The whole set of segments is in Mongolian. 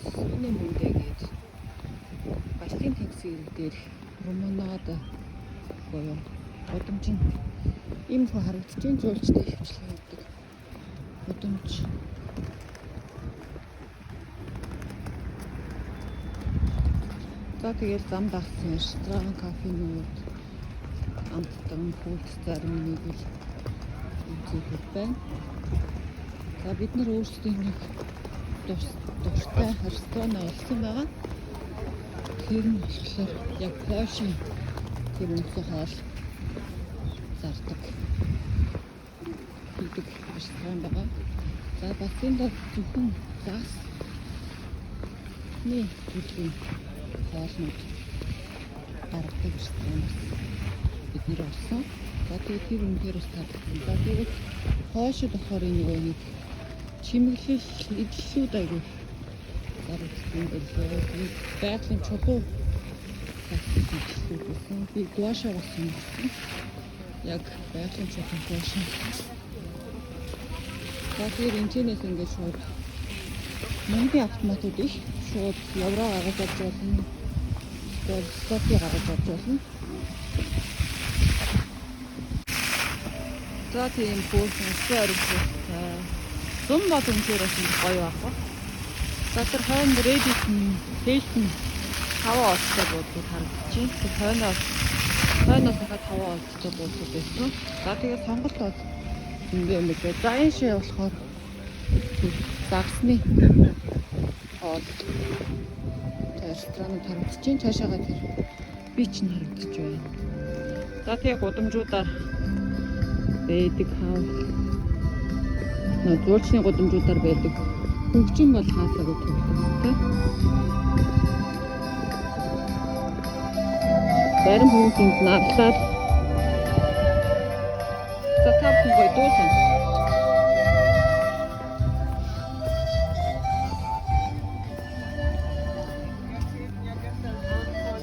Сүүний мөнтэй гээд Балтийн тэнгисийн дээр променад буюу гудамжинд ийм хөө харагдаж байна. Жуулчдын хөвчлэн өгдөг гудамж. За тэгээд зам дагсан ресторан, кафенүүд, амттан, хөлт зарим нэг л үзүүлэх байна. За бид нар өөрсдөө нэг дуртай ресторан олсон байгаа. Тэр нь болохоор яг Польшийн тийм үнэтэй хоол зардаг хийдэг ресторан байгаа. За бас энэ зөвхөн загсны төлөвийн хоолнууд гаргадаг ресторан бид нэр олсон. За тэгээд тэр үнээр бас таалагдсан. За тэгээд хойшид болохоор энэ нэг чимэглэл идэлүүд айгүй зарагдсан байлээ. Байгалийн чулуу идэлүүд байсан. Би гуаша болсон. Яг байгалийн чулуу гуаша. За тэгээд энэчнээс ингээд шууд мөнгөний автоматууд их шууд евро гаргаж авч болно. Тэгээд стопи гаргаж авч болно. За тийм пүүсэн сэрвистэй. Зум бод үнээр бас гоё байхгүй. За тэр хойно Reddit Hilton 5 олцтой буудууд харагдаж байна. Тэр хойноос дахиад 5 олцтой буудууд байсан. За тэгээд сонголт бол ингээ юм байна. За энэ шээ болохоор загсны хоол ресторанууд харагдаж байна. Цаашаага тэр бич нь харагдаж байна. За тэгээд гудамжуудаар байдаг хаа. Жуулчны гудамжуудаар байдаг. Хөгжин бол хаасаагүй төгөлтэй. Барин хүмүүсийн наглаад. За тавхан гоё дуусан.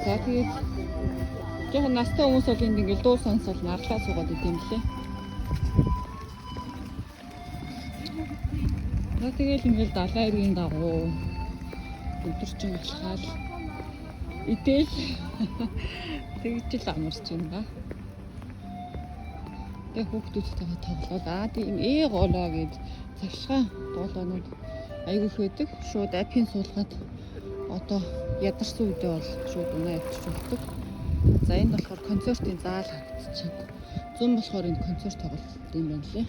За тэгээд жоохон настай хүмүүс бол энд ингээл дуу сонсол наглаа суугаад идэм лээ. За тэгэл ингээл далайн иргэн дагуу өдөржин алхаад идэл тэгж л амарч байна. Тэгээ хүүхдүүдтэйгээ тоглоод тийм голоо гээд цахилгаан дуулаанууд айгүйх байдаг. Шууд апийн суулгаад одоо ядарсан үедээ бол шууд унаа явчихдаг. За энэ болохоор концертын заал харагдаж байна. Зүүн болохоор энэ концерт тоглолт юм байна лээ.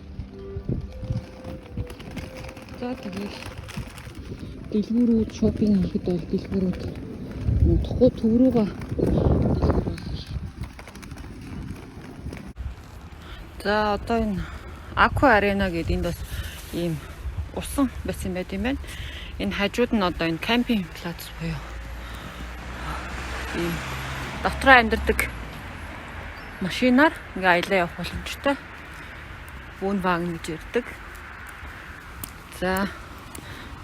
За тэгээд дэлгүүрүүд шопинг хийхэд бол дэлгүүрүүд мунтахгүй төв рүүгээ за одоо энэ Aqua Arena гэдэг энд бас ийм усан байсан байт юм байна. Энэ хажууд нь одоо энэ кампинг плац буюу ийм дотроо амьдардаг машинаар ингээ аялаа явах боломжтой. Бүүн вагн гэж ярьдаг. За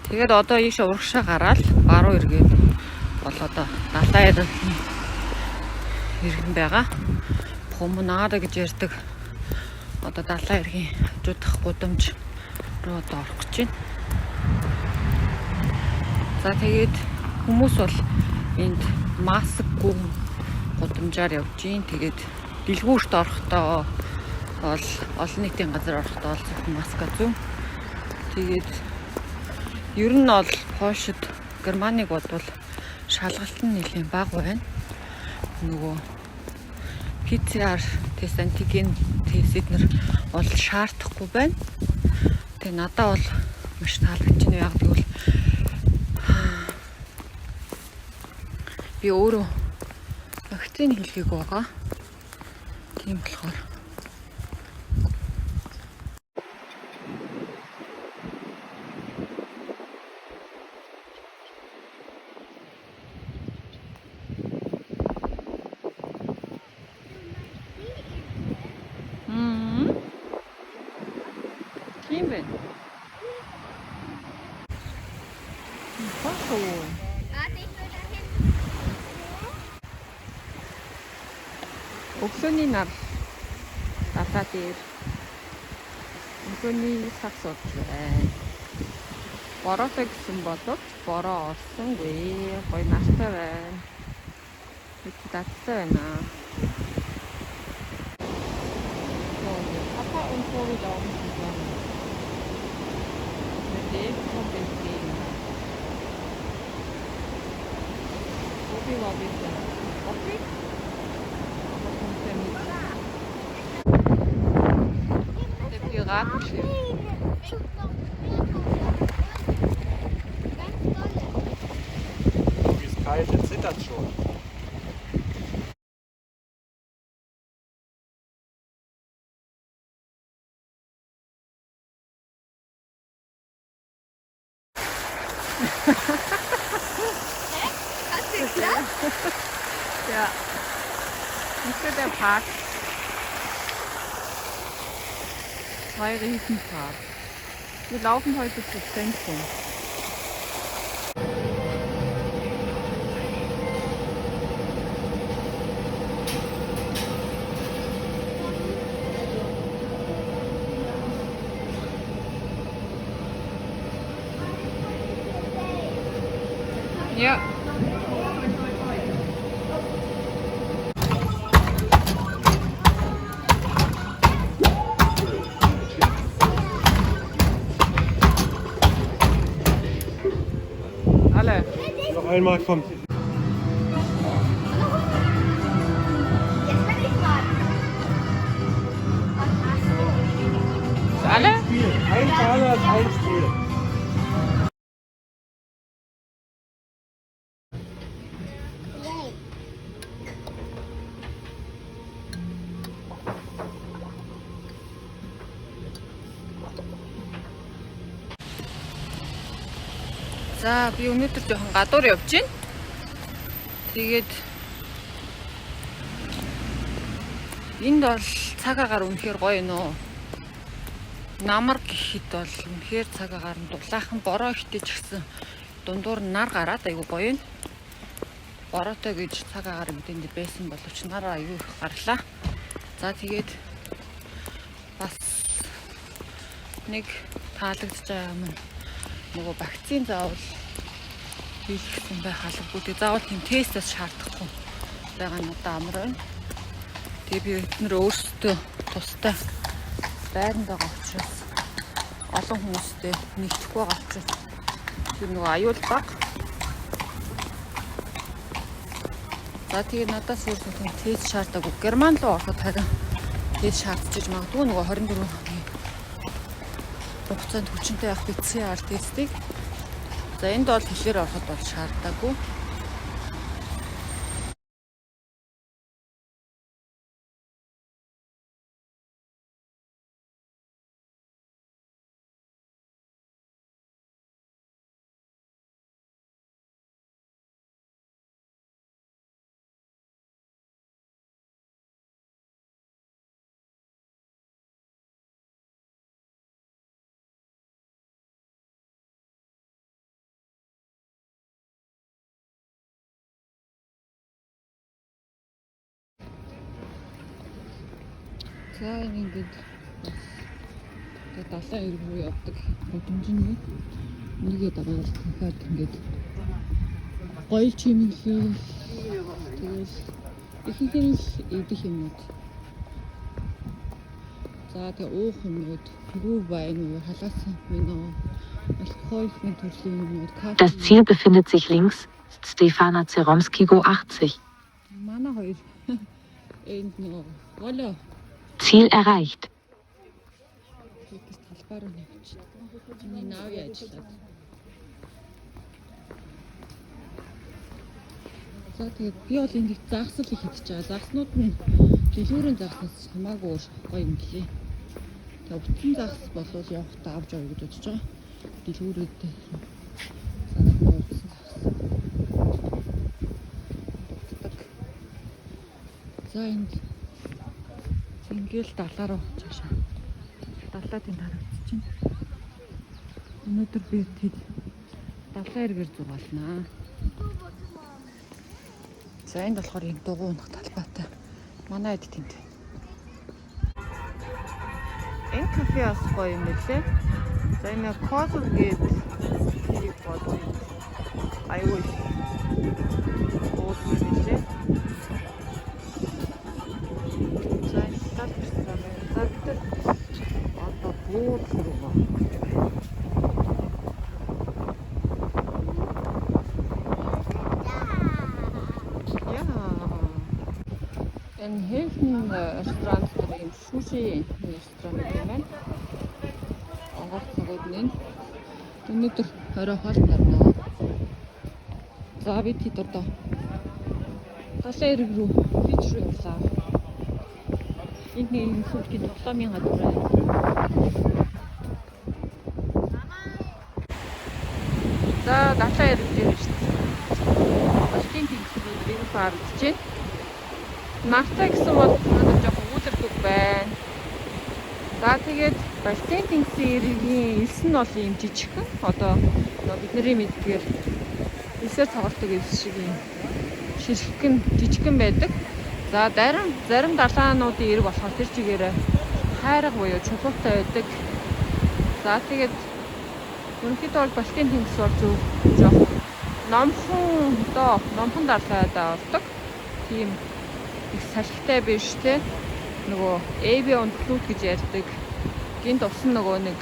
тэгээд одоо ийш урагшаа гараад баруун эргээд бол одоо далайн иргэн байгаа. Променад гэж ярьдаг. Одоо далайн эргийн хажуудах гудамж руу одоо орох гэж байна. За тэгээд хүмүүс бол энд маскгүй гудамжаар явж гин. Тэгээд дэлгүүрт орохдоо бол олон нийтийн газар орохдоо зөвхөн маска зүүн. Тэгээд ер нь бол Польшид Германыг бодвол шалгалт нь нэлээд бага байна. Нөгөө PCR тест, антиген тест эднэр бол шаардахгүй байна. Тэгээ надад бол маш таалагдж байна. Яг тэгвэл би өөрөө вакцины хийлгээг байгаа. Тийм болохоор тийм байна. Бахуу. Өглөөний нар татаа дээр өглөөний сав сууж байна. Бороотой гэсэн боловч бороо орсонгүй. Гоё нартай байна. Бид таттай байна. Papa und Tobi laufen zusammen. Mit dem kommt entgegen. Tobi war ein bisschen bockig, aber kommt ja mit. Der Piratenschiff. Tobi ist kalt, der zittert schon. Ja, nicht der Park. 2 Riesenparks. Wir laufen heute zum Zentrum. Ja. Alle. Noch einmal kommt. Alle? Spiel. Ein Taler ist ein Spiel. За би өнөөдөр жоохон гадуур явж байна. Тэгээд энд бол цаг агаар үнэхээр гоё нөө. Намар гэхэд бол үнэхээр цаг агаар нь дулаахан бороо ихтэй ч гэсэн дундуур нь нар гараад айгүй гоё юм. Бороотой гэж цаг агаар мэдэнд байсан боловч нар айгүй их гарлаа. За тэгээд бас нэг таалагдж байгаа юм. Нөгөө вакцин заавал хийлгэсэн байх албагүй. Тэгээ заавал тийм тестээс шаардахгүй байгаа нь одоо амар байна. Тэгээ бид нэр өөрсдөө тустай байранд байгаа учраас олон хүмүүстэй нэгтгэх байгаа учраас тэр нөгөө аюул баг. За тэгээ надаас өөрсдөө тийм тест шаардаагүй. Герман руу ороход харин тест шаардчих магадгүй нөгөө 24 хоногийн хугацаанд хүчинтэй явах PCR тестийг. За энд бол хэлээр ороход бол шаардаагүй. За ингээд тэгээд далайн ирэх рүү явдаг гудамжны нэгээ дагаад хахад ингээд гоё чимэглэл тэгээд ихэнх нь идэх юмуд. За тэгээд уух юмуд, рүү байна, халаасан минь алкоголын төрлийн юмуд. Das Ziel befindet sich links, Stefana Zeromskigo 80. Манай хоёр энд нөө болоо Ziel erreicht. талбаар нь явж. Миний наав яажлаа. За тэгээд би бол энд их загсал их хийж байгаа. Загснууд нь дэлгүүрийн загснаас хамаагүй гоё юм гэлээ. Тэгээд утсан загс болвол явахдаа авч явъя гэж бодож байгаа. Дэлгүүрээдээ санаатай утсан загс. За энд ингээл далаа руу цаашаа. Далаа тийм харагдчихэв. Өнөөдөр би тэд далаа эргээр зугаалнаа. За энд болохоор юм дугуй унах талбайтай. Манай эд тэнд. Энэ кафе бас гоё юм билээ. За энэ Козл гэдэг тэрийг бодсон. Аюу их. Уусан билээ. За тэр одоо бууд руу. Энэ Хэлхэн ресторан дээр юм суши ресторан юм байна. Онгор цагууд нь өнөөдөр орой хоол тарна. За бид хэд одоо галаа эрг рүү бич рүү явлаа. Энд нэг сүлгийн тоглоомын газар байна. За галаа эрг дээр шүү дээ. Балтийн тэнгисрүү нэг парк чинь. Нартай гэсэн бол надад жоохон үүдэрдэг байна. За тэгээд Балтийн тэнгисийн иргэний элс нь бол юм жижигхэн. Одоо бидний мэдгээр элсээр цогцолдог элс шиг юм ширхгэн жижигхэн байдаг. За зарим далаануудын ирэг болохоор тэр чигээрээ хайрга буюу чулуутай байдаг. За тэгээд ерөнхийдөө бол Балтийн тэнгис бол зөв жоохон номхон далайдаа ордог. Тийм их салхитай биш те. Нөгөө Avion Flute гэж ярьдаг. Гинт усан нөгөө нэг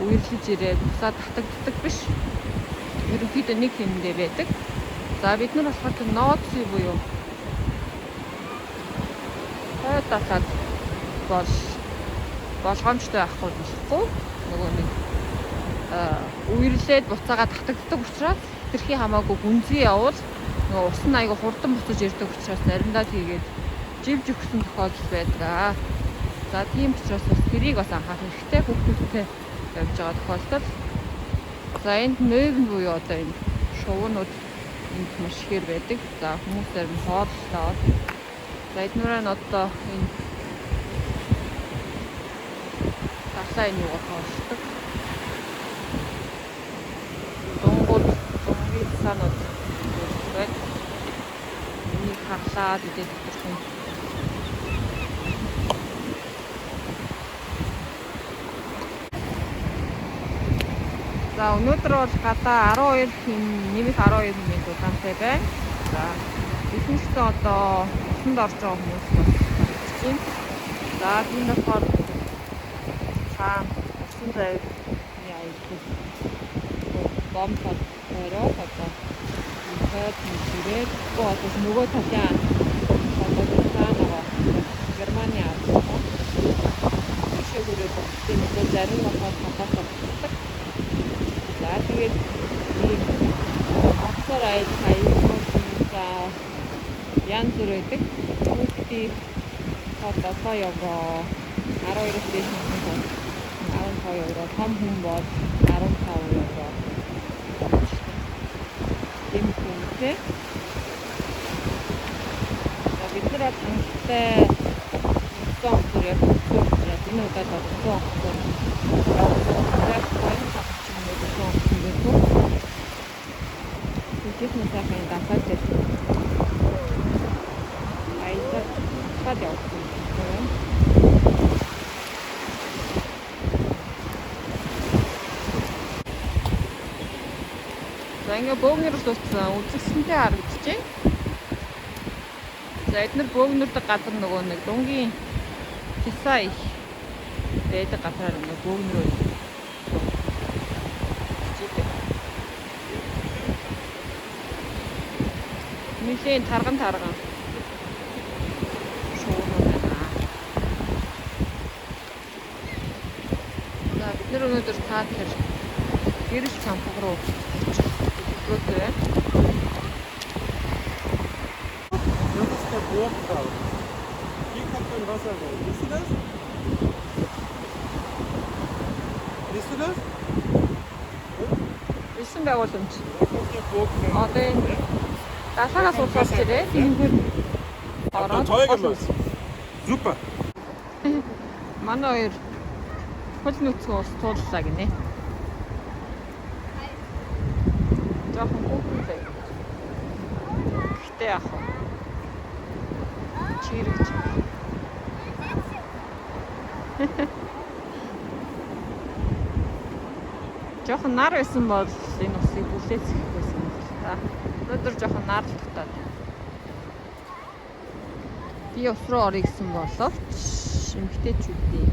үерлэж ирээд бусаа татагддаг биш. Ерөнхийдөө нэг хэмнэлээ байдаг. За бид нар болохоор ноци буюу хойдолоод бол болгоомжтой байхгүй болохгүй. Нөгөө нэг үерлээд буцаага татагддаг учраас тэрхий хамаагүй гүнзгий явуул нөгөө усан айгу хурдан буцаж ирдэг учраас заримдаа тэгээд живж өгсөн тохиолдол байдаг. За тийм учраас бас тэрийг бас анхаарах хэрэгтэй. Хүүхдүүдтэй явж байгаа тохиолдолд. За энд нойвн буюу одоо энэ шувуунууд энд маш ихээр байдаг. За хүмүүсээр нь хооллоод. За эднүүрээ нь одоо энэ талаа энэ юугаар хооллдог. Дунгуйд санаад байна. Энийг харлаад идэх гэсэн. За өнөөдөр бол гадаа 12 нэмэх 12 хэмээн удаантай байна. За бизнестэй одоо усанд орж байгаа хүмүүс байна. За тийм болохоор цаа усан зайд яадаг. Бомбод ороо одоо хойд нүрээд одоо нөгөө талын одоо цаанаа Германы авсан. Шигүүрээ тийм нэг зарим болохоор хатаад. За тэгээд ийм авсаар айд хаяг за янз бүр байдаг. Хүүхдийн одоо яваа 12-өөс дээш насны 15 евро, том хүн бол 15 евро. Тийм үнэтэй. За бид нар тантай сон яг энэ удаад сон Техник сайхан дасаад байсан. Айда фад явсан. За ингээ бөөгнөрөс утсан үзэсгэлэнтэй харагдчихэв. За эдгээр бөөгнөрдөг газар нөгөө нэг дунгийн хисаа их байдаг газар нөгөө бөөгнөрөө Милийн тарган шуурна байна. За бид нар өнөөдөр цаад тэр гэрэл самбог руу өглөөтэй. Das ist der Burgstall. Hier kommt ein Wasser rein. Siehst du das? Siehst du das? Ирсэн байгууламж. Da kommt der Burgstall. Одоо энэ Дасагаас уусаад ирээ. Тэнгэр Hat toll gemacht. Super. Манай хоёр хөл нүцгэн ус тууллаа гинэ. Жохон хүүхдтэй. Гэтэ яах вэ? Чирэгч. Жохон нар байсан бол энэ усыг бүлээцэх байсан юм л та. Өнөөдөр жохон нар л татаад. Би ус руу орё гэсэн боловч эмгтээчүүдийн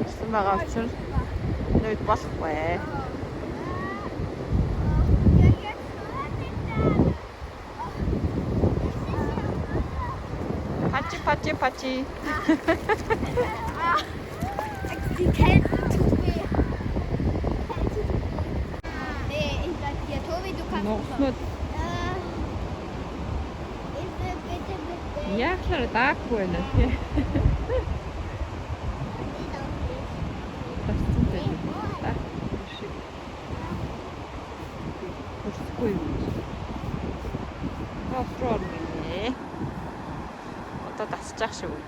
ирсэн байгаа учраас нүүд болохгүй. Пачи. Die Kälte tut weh. Nee, ich sag dir, Tobi, du kannst Noch es nicht. Ich will bitte mit dir. Яахлаар даагүй байна тий. Тасцсан байх юм да. Хөрсгүй юм. Офроор минь. Одоо тасчих шиг үү.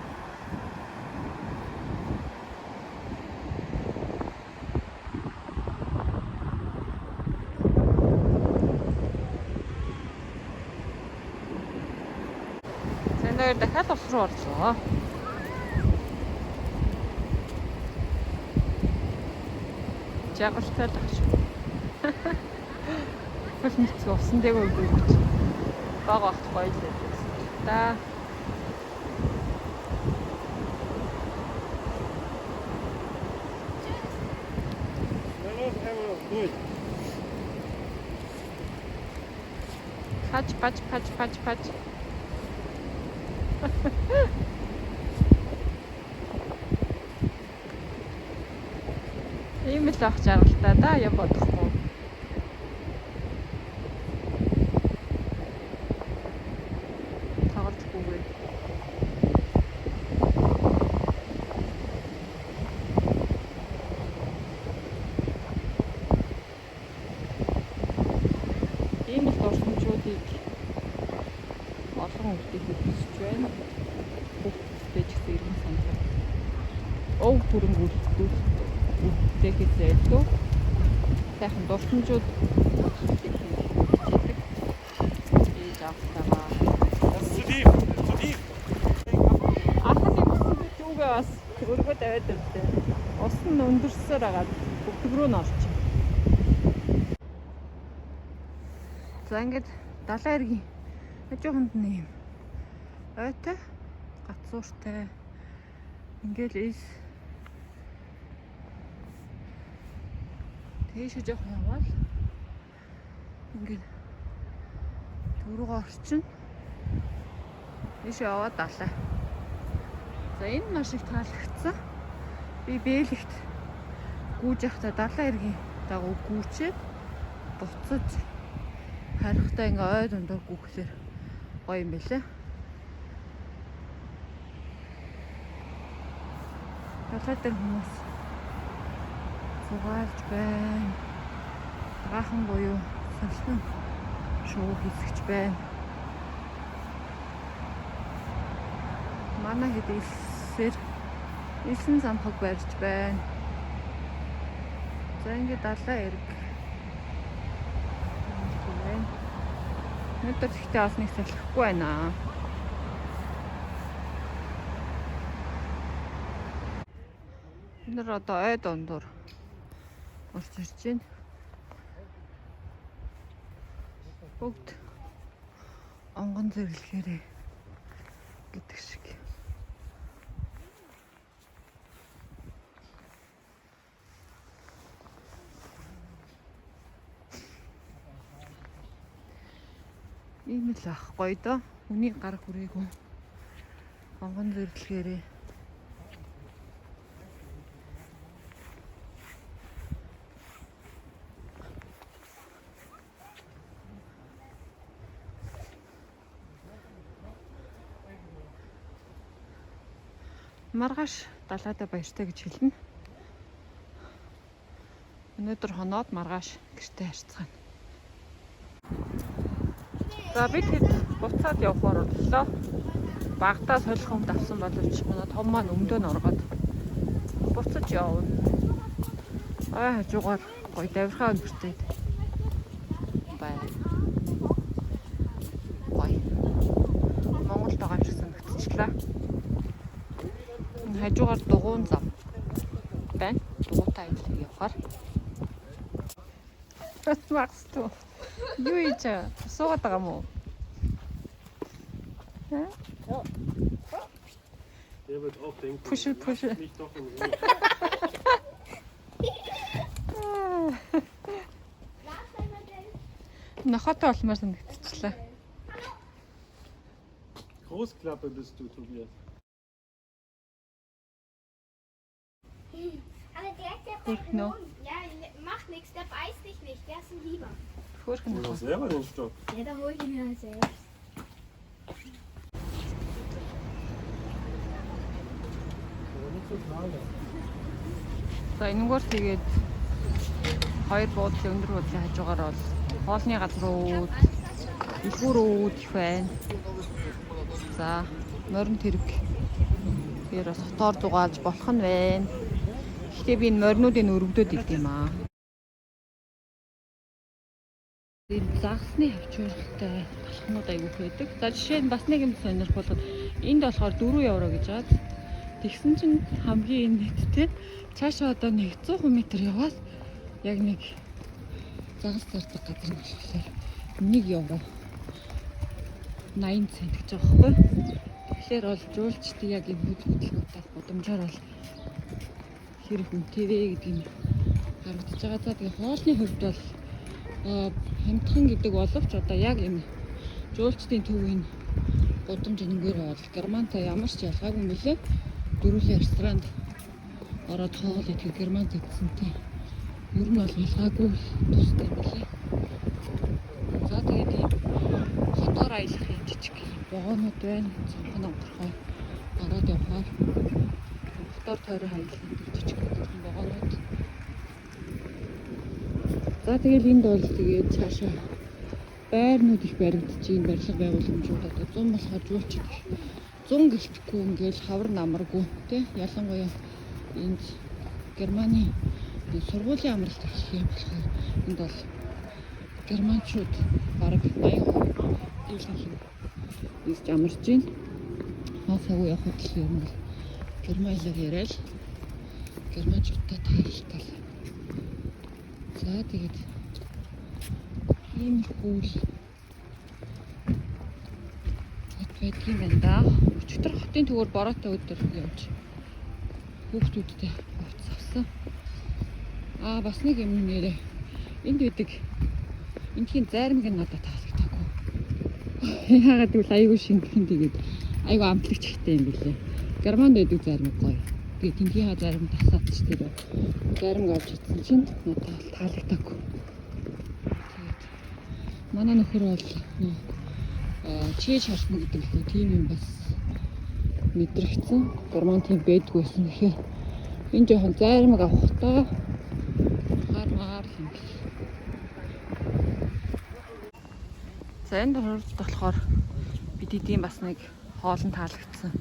Нэр дахиад ус руу орлоо. Жагалтай л ах. Хөл нэг усан дээг өгөөч. Баг багт гоё л байсан. Да. Пач. Ийм л ах жаргалтай да я бодохгүй. Тоглохгүй. Ийм л дурсамжуудыг олон үлдээх хүсэж байна. Бүгдтэй ч гэсэн санаа. Ов түрэн үлдээхээс илүү сайхан дурсамжууд хийж авахтайгаа. Zu tief. Ахны бүсгүй зүгээ бас өргөд аваад өгдөө. Ус нь өндөрсөөр агаад бүгд рүү н орчих. За ингээд далайн эргийн хажууханд нэм ойтой гацууртай ингээл ийс тийш жоох яваал ингээд түрүүгөө орчин тийш яваад далай. За энэ маш их таалагдсан. Би бэлэгт гүйж явахдаа далайн эргийн дагуу гүйчээд буцаж харихтаа ингээ ой дундаа гүөхлээр гоё юм байлаа. Талаа дээр хүмүүс зугаалж байна. Гаахан буюу салхин шоу хийсгэж байна. Манай хэд илсэн замхаг барьж байна. За ингээ далайн эрг өнөөдөр ихтэй олныг салхихгүй байна. Өнөөдөр одоо ой дондор орж ирж байна. Бүгд онгон зэрлэхээрээ гэдэг шиг. Ийм л ах гоё доо. Үний гар хүрээгүй. Онгон зэрлэхээрээ маргааш далайдаа баяртай гэж хэлнэ. Өнөөдөр хоноод маргааш гэртээ харьцгаана. За бид хэд буцаад явахаар боллоо. Багтаа солих юм давсан боловч манай том маань өмдөө н оргоод буцаж явна. Хажуугаар гоё давирхаа өнгөртөөд бай. Гоё. Монголд байгаа юм шиг санагдчихлаа. Хажуугаар дугуун зам байна. Дугуйтай явахаар. Was machst du? Juicha, soovad taga mu. Der wird auch denken, Puschel, puschel. lass mich doch in Ruhe. Нохотой болмоор санагдчихлаа. Großklappe bist du, Tobias. Aber der ist ja Gut, no. Ja, macht nichts, der beißt dich nicht, der ist ein Lieber. Хөөрхөн Hol doch нохоо. selber den Stock. Ja, da hol ich ihn mir selbst. Aber nicht so schade. За энэгээр тэгээд хоёр буудлын өндөр буудлын хажуугаар бол хоолны газрууд, дэлгүүр үүд их байна. За морин тэрэг тэр бас хотоор зугаалж болох нь байна. Гэхдээ би энэ моринуудын өргөдөөд ирд юм аа. Энэ загсны хавчуулгатай талхнууд аягүй байдаг. За жишээ нь бас нэг юм сонирхол бол энд болохоор 4 евро гэж байгаа. Тэгсэн чинь хамгийн нийтдээ цаашаа одоо 100 м яваад яг нэг загас зардаг газар нь болохоор 1 евро 80 цент гэж байгаа байхгүй. Тэгэхээр бол жуулчдын яг энэ хөдөлгөөнтэй гудамжаар бол хэрэг үнэтэй вэ гэдэг нь харагдаж байгаа. За тэгээ хоолны хувьд бол хямдхан гэдэг боловч одоо яг энэ жуулчдын төвийн гудамж энэгээр бол германтай ямар ч ялгаагүй юм билээ. Дөрвөлээ ресторанд ороод хоол идэх германт идсэнтэй. Ер нь бол ялгаагүй тустай юм билээ. За тэгээд ийм хотоор аялах юм жижиг вагонууд байна. Цонхон онгорхой ороод явхаар хотоор тойрон аялах жижиг вагонууд. За тэгэл энд бол тэгээд цаашаа байрнууд их баригдаж ийм барилга байгууламжууд одоо 100 болохоор жуулчид 100 гэлтэхгүй ингээл хавар намаргүй тий ялангуяа энд Германы сургуулийн амралт эхлэх юм болохоор энд бол германчууд бараг 80% дийлэнх юм ийж амарч байна. Хаасаагүй явахд л юм бол германлог яриад германчуудтай тайлбарлал. За тэгээд ийм хөл байдаг юм байна да. Өчигдөр хотын төвөр бороотой өдөр явж хүүхдүүдтэй хувцас авсан. Бас нэг юм нэрээ. Энд байдаг энэхийн зармиг нь надад таалагдаагүй. Яагаад гэвэл айгүй шингхэн тэгээд айгүй амтлагч ихтэй юм билээ. Германд байдаг зармиг гоё. Тэгээд тэнхийнхаа зармиг тасаад ч тэр зармиг авч идсэн чинь надад таалагдаагүй. Тэгээд манай нөхөр бол чиж харсан гэдэг л тийм юм бас мэдрэгцэн. Герман тийм байдгүй байсан гэхээр энэ жоохон зармиг авахтаа хармаар юм. За энэ хурд болохоор бид идэм бас нэг хоолн таалагдсан.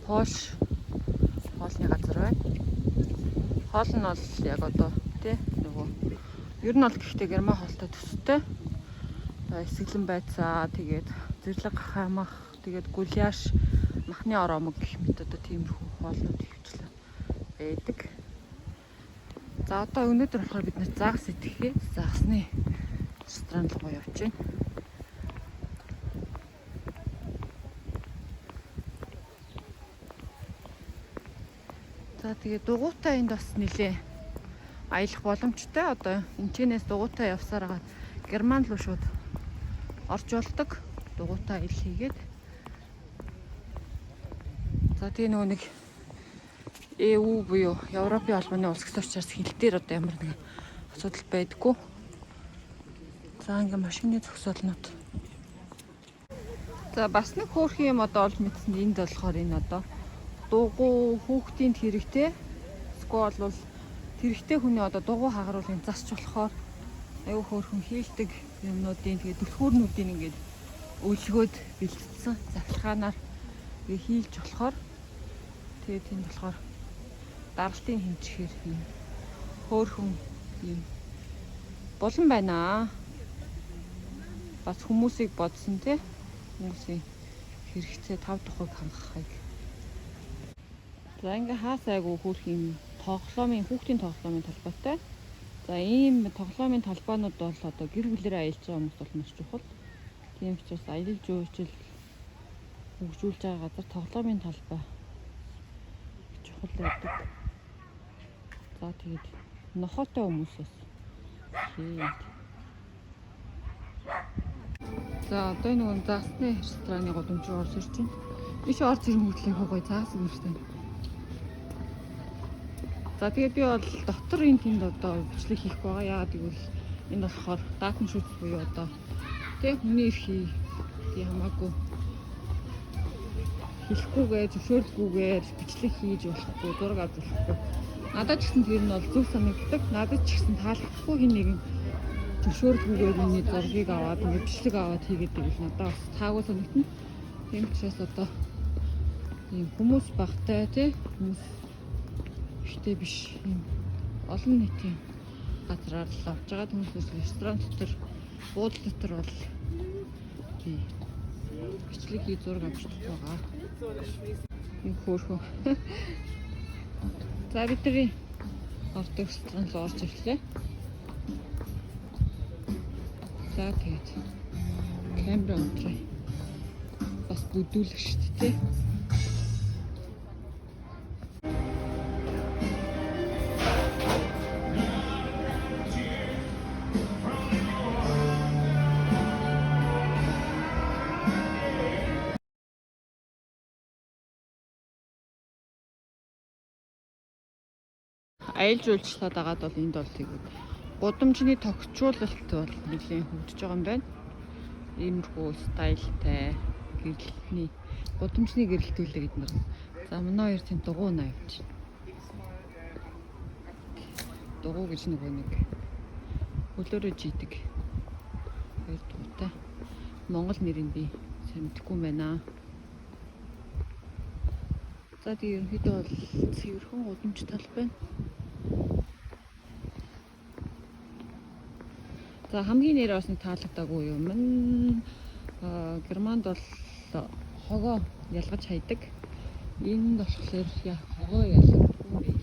Хоолны газар байна. Хоол нь бол яг одоо тий нөгөө ер нь бол гэхдээ герман хоолтой төстэй. Эсгэлэн байцаа тэгээд зэрлэг хамах тэгээд гуляш махны оромог гэх мэт одоо тиймэрхүү хоолнууд хөвчлээ байдаг. За одоо өнөөдөр болохоор бид нэ загас идэхээ загасны ресторан руу явж байна. За тэгээд дугуйтай энд бас нэлээ аялах боломжтой. Одоо энэчнээс дугуйтай явсаар байгаа Герман руу шууд орж болдог. Дугуйтай аялал хийгээд. За тэгээ нөгөө нэг EU буюу Европын албаны улс гэсэн учраас хил дээр одоо ямар нэгэн асуудал байдаггүй. За ингээм машины зогсоолнууд. За бас нэг хөөрхөн юм одоо олж мэдсэн энд болохоор энэ одоо дугуй хүүхдийн хэрэгтэй. Эсвэл бол хэрэгтэй хүний одоо дугуй хагаруулын засч болохоор аюу хөөрхөн хийлдэг юмнуудын тэгээ түлхүүрнүүдийн ингээд өлгөөд бэлдсэн захиргаанаар хийлж болохоор тэгээ тийм болохоор даралтын хэмжихээр юм хөөрхөн юм болон байна. Бас хүмүүсийг бодсон тий хүмүүсийн хэрэгцээ 5 дахыг хангахыг. За ингээ хаасайгуу хөөрх юм тоглоомын хүүхдийн тоглоомын талбайтай. За ийм тоглоомын талбайнууд бол одоо гэр бүлэрээ аялж байгаа хүмүүс бол маш чухал. Тийм учраас аялал жуулчлал хөгжүүлж байгаа газар тоглоомын талбай чухал байдаг. За тэгээд нохотой хүмүүс бас хийх. За одоо нөгөө заасны рестораны гудамж руу орж ирж байна. Биш орж ирэн хөтлөх гоё заасан юм шиг. За тэгээд би бол дотор энэ тэнд одоо бичлэг хийх байгаа. Яагаад гэвэл энэ болохоор даатан шүтс буюу одоо тэг хүний эрхийг хамаагүй хэлэхгүйгээр зөвшөөрлгүйгээр бичлэг хийж болохгүй, зураг авч болохгүй. Надад ч гэсэн тэр нь бол зөв санагддаг. Надад ч гэсэн таалагдахгүй хин нэгэн зөвшөөрлгүйгээр миний зургийг аваад ингэ бичлэг аваад хийгээд байвал надад бас таагүй санагдана. Тийм учраас одоо ийм хүмүүс багтай тий хүмүүс ихтэй биш ийм олон нийтийн газраар л авч байгаа хүмүүсээс ресторан дотор буудлын дотор бол тий бичлэг хий зураг авч байгаа. Ийм хөөрхөн. За бидний ордог ресторан руу орж ирлээ. За тэгээд камера өнтрээ бас бүдүүлэх шүү дээ. Аялал жуулчлалаа дагаад бол энд бол тэгээд гудамжны тогтчуулалт бол нэлийн хөгжиж байгаа юм байна. Иймэрхүү стайлтай гэрэлтний гудамжны гэрэлтүүлэг эднэр. За манай хоёр тийм дугуй навж. Дугуй гэж нөгөө нэг хөлөөрөө жийдэг. Хоёр дугуйтай. Монгол нэрийг би сайн мэдэхгүй юм байна. За тийм ерөнхийдөө бол цэвэрхэн гудамж тал байна. За хамгийн нэр бас нэг таалагдаагүй юм. Германд бол хогоо ялгаж хайдаг. Энд болохоор хогоо ялгахгүй байлээ.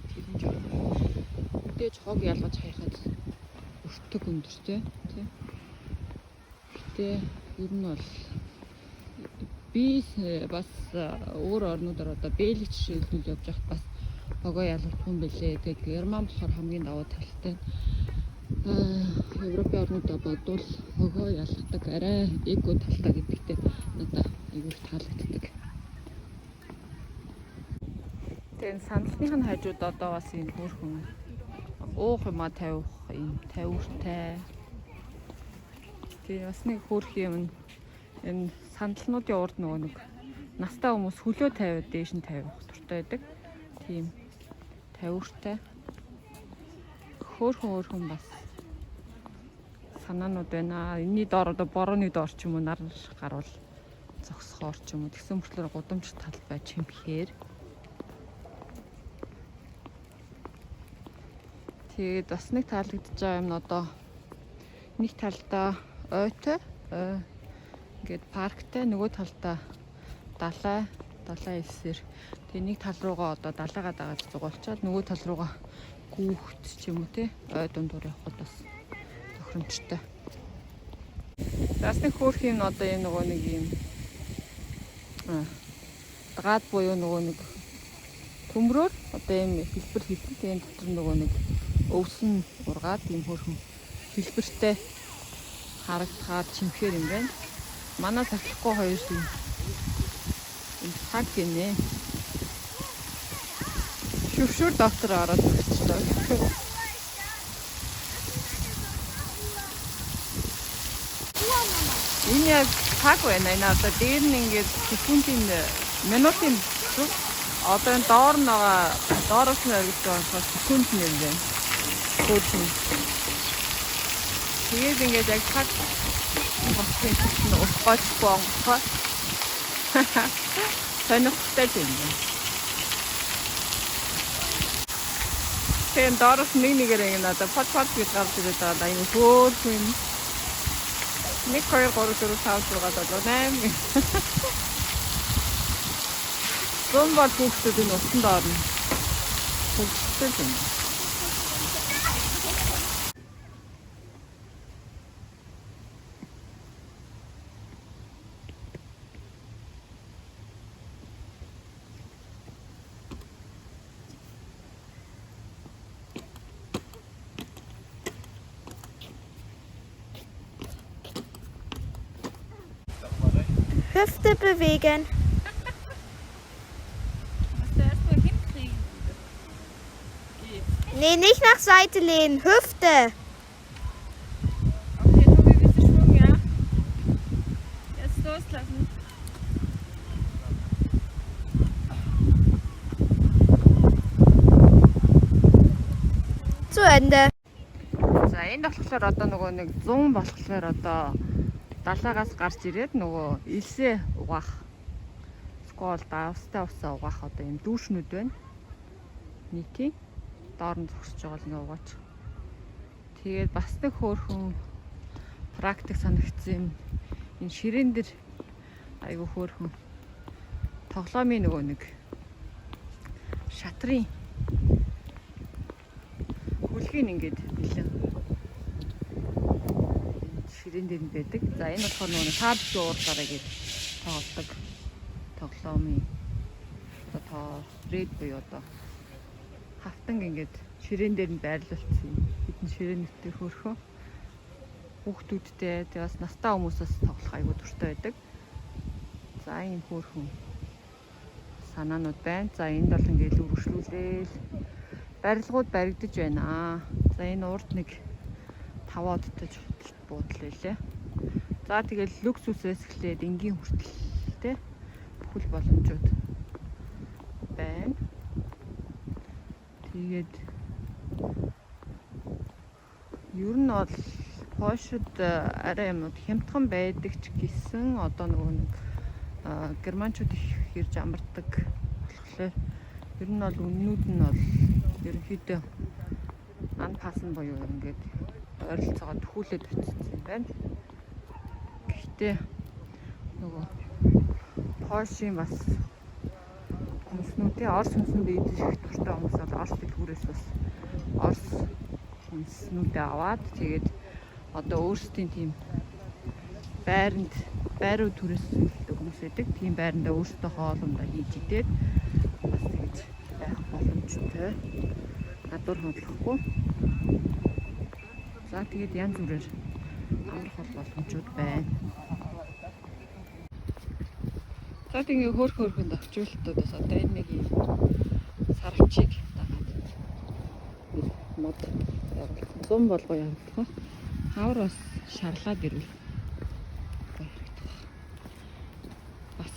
Тэр нь жоо. Мэдээж хог ялгаж хайхад өртөг өндөртэй тий. Гэтэ ер нь бол би бас өөр орнуудаар одоо Бэлгич шилжүүлж явж байхад бас хогоо ялгахгүй юм байлээ. Тэгээд Герман болохоор хамгийн давуу талтай. Европын орнуудаа бодвол хогоо ялгадаг арай эко талтай гэдэгтэй надад айгүй таалагддаг. Тэгээд сандалныхын хажууд одоо бас ийм хөөрхөн уух юмаа тавих ийм тавиуртай. Тэгээд бас нэг хөөрх юм энэ сандалнуудын урд нөгөө нэг настай хүмүүс хөлөө тавиад дээш нь тавих дуртай байдаг. Тийм тавиуртай. Хөөрхөн бас санаанууд байна. Энийний доор одоо борооны доор ч юм уу нар гарвал зогсохоор ч юм уу тэгсэн мөртлөө гудамж талбай чимхээр. Тэгээд бас нэг таалагдж байгаа юм нь одоо нэг талдаа ойтой ингээд парктай нөгөө талдаа далай эсэр. Тэгээ нэг тал руугаа одоо далайгаа дагаад зугаалчаад нөгөө тал руугаа гүүхт ч юм уу те ой дундуур явхад бас тохиромжтой. Бас нэг хөөрх юм одоо энэ нөгөө нэг юм дагаад буюу нөгөө нэг төмрөөр одоо юм хэлбэр хийсэн. Тэгээ дотор нөгөө нэг өвсөн ургаад юм хөөрхөн хэлбэртэй харагдахаар чимхээр юм байна. Манай сахилахгүй хоёр юм цаг гинэ. Шүвшүр доктор ороод ирчихлээ. Энэ яг цаг байна. Энэ одоо дээр нь ингээд секундын минутын одоо энэ доор нь байгаа доороос нь өргөж байгаа секунд нэр байна. Хөөцөн. Тэгээд ингээд яг цаг босныг нь усгохгүй онгохоо. Сонирхолтой юм байна. Тэгээд доороос нэгээр ингэ надад пат гэж гарч ирээд байгаа юм хөөрхөн. 1 2 3 4 5 6 7 8. Зомбол хүүхдүүд энэ усанд орно. Хөгжсөн юм. Hüfte bewegen. Musst du erstmal hinkriegen. Geht. Nee, nicht nach Seite lehnen. Hüfte. Okay, Tobi, willst du Schwung, ja? Jetzt loslassen. Zu Ende. За энэ болохоор одоо нөгөө нэг 100 болохоор одоо далаагаас гарч ирээд нөгөө илсээ угаах. Скол давстай усаа угаах одоо юм дүүшнүүд байна. Нийтийн доорн зогсож байгаа л ингээ угаач. Тэгээд бас нэг хөөрхөн практик санагдсан юм. Энэ ширээн дээр айгүй хөөрхөн тоглоомын нөгөө нэг шатрын хүлгийг ингээд бэлэн ширээн дээр нь байдаг. За энэ болохоор нөгөө саадч уурлаараа гэж тоглодог тоглоомын одоо ред буюу одоо хавтанг ингээд ширээн дээр нь байрлуулсан юм. Хэдэн ширээнтэй хөөрхөн хүүхдүүдтэй тэгээ бас настай хүмүүсээс тоглох айгүй дуртай байдаг. За ийм хөөрхөн санаанууд байна. За энд бол ингээд үргэлжлүүлээл барилгууд баригдаж байна. За энэ урд нэг 5 одтой буудлаа лээ. За тэгэл люксусээс эхлээд энгийн хүртэл те бүхэл боломжууд байна. Тэгээд ер нь бол Польшид арай юмуд хямдхан байдаг ч гэсэн одоо нөгөө нэг германчууд их ирж амардаг болохоор ер нь бол үннүүд нь бол ерөнхийдөө анпасан буюу ингээд ойролцоогоо төхүүлээд очсон юм байна. Гэхдээ нөгөө Польшийн бас хүнснүүдээ Орос хүнсэндээ идэх дуртай хүмүүс бол Орос дэлгүүрээс бас Орос хүнснүүдээ аваад тэгээд одоо өөрсдийн тийм байрууд түрээсэлдэг хүмүүс байдаг. Тийм байрандаа өөрсдөө хоолундаа хийж идээд бас тэгж байх боломжтой. Гадуур хооллохгүй. За тэгээд янз бүрээр амрах боломжууд байна. За тэгээд хөөрхөнд авчруултуудаас одоо энэ нэг юм сарвчиг дагаад мод явуулсан. 100 болгоо явуулсан. Хавар бас шарлаад ирвэл бас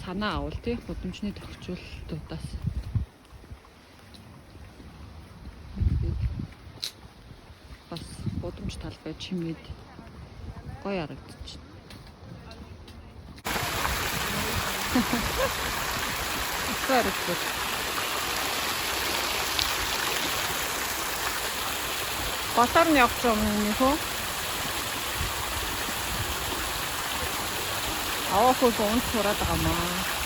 санаа авал тий гудамжны тохиолдлуудаас бас гудамж талбай чимээд гоё харагдчих. Сарвчиг Батарны явах юм нөхөө. Авах хөө унт сураад байгаа маа.